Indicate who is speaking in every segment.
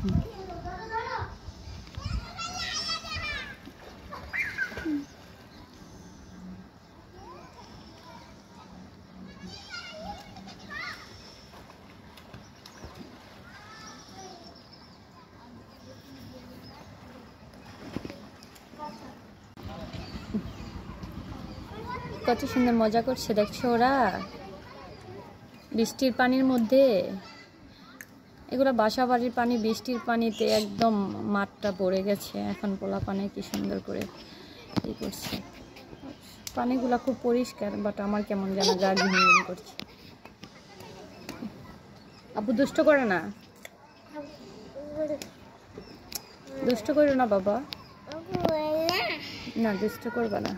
Speaker 1: কত সুন্দর মজা করছে দেখছো ওরা বৃষ্টির পানির মধ্যে। এগুলো বাসা বাড়ির পানি, বৃষ্টির পানিতে একদম মাঠটা পড়ে গেছে। এখন পোলা পানি কি সুন্দর করে ই করছে। পানিগুলো খুব পরিষ্কার, বাট আমার কেমন যেন গা ঘিন করছে। আপু দুষ্ট করে না, দুষ্ট করো না বাবা, না দুষ্ট করবা না।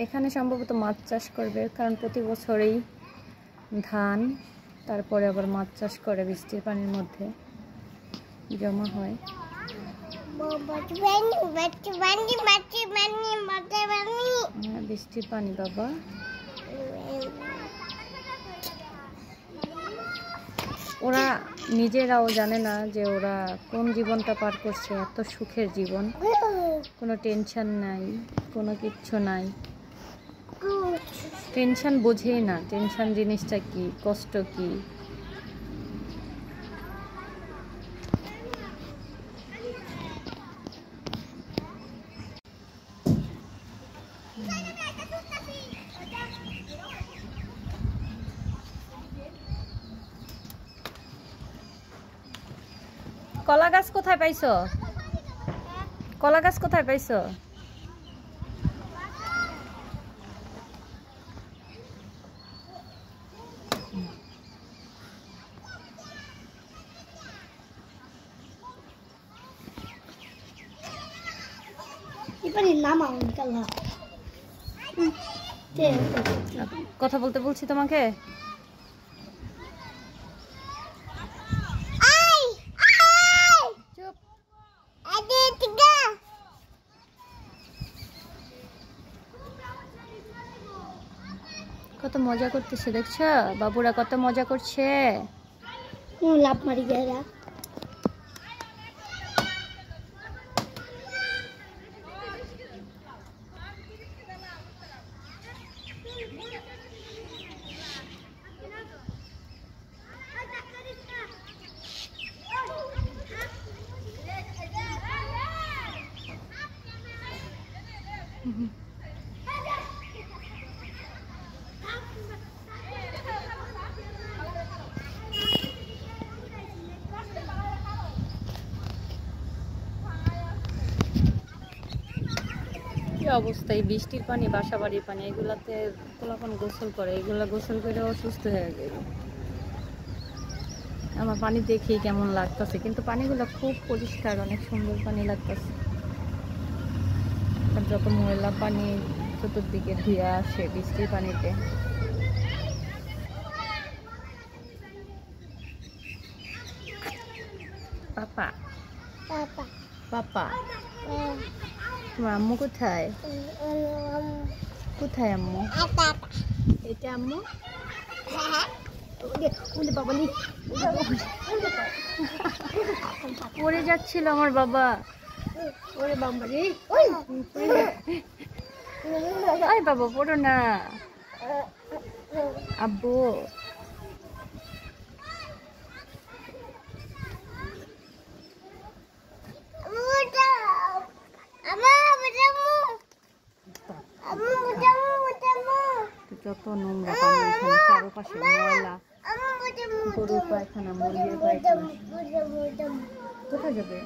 Speaker 1: এখানে সম্ভবত মাছ চাষ করবে, কারণ প্রতি বছরেই ধান তারপরে আবার মাছ চাষ করে বৃষ্টির পানির মধ্যে জমা হয়। বৃষ্টির পানি বাবা। ওরা নিজেরাও জানে না যে ওরা কোন জীবনটা পার করছে, এত সুখের জীবন, কোনো টেনশন নাই, কোনো কিচ্ছু নাই। টেনশন বোঝেই না, টেনশন জিনিসটা কি, কষ্ট কি। কলা গাছ কোথায় পাইছো? কলা গাছ কোথায় পাইছো? কথা বলতে বলছি তোমাকে। কত মজা করতেছে দেখছো বাবুরা, কত মজা করছে। লাভ মারি গেরা। কি অবস্থা, এই বৃষ্টির পানি, বাসা বাড়ির পানি, এগুলাতে পোলাপান গোসল করে, এগুলা গোসল করে অসুস্থ হয়ে গেল। আমার পানি দেখেই কেমন লাগতেছে, কিন্তু পানিগুলো খুব পরিষ্কার, অনেক সুন্দর পানি লাগতেছে। যত ময়লা পানি চতুর্দিকে ধুয়ে আসে বৃষ্টির পানিতে। পাপা পাপা পাপা, তোমার আম্মু কোথায়? কোথায় আম্মু? এটা আম্মু? পড়ে যাচ্ছিল আমার বাবা। ওরে বাবা রে, আই বাবা পড়ো না। আব্বু যত নোংরা পানি, এখানে চারপাশে ময়লা, গরুর পায়খানা, মুরগির পায়খানা। কোথায় যাবে?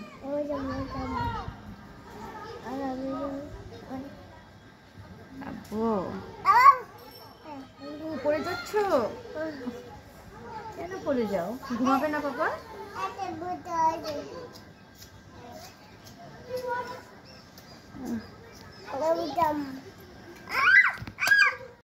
Speaker 1: আব্বু পড়ে যাচ্ছ কেন? পড়ে যাও, ঘুমাবে না বাবা?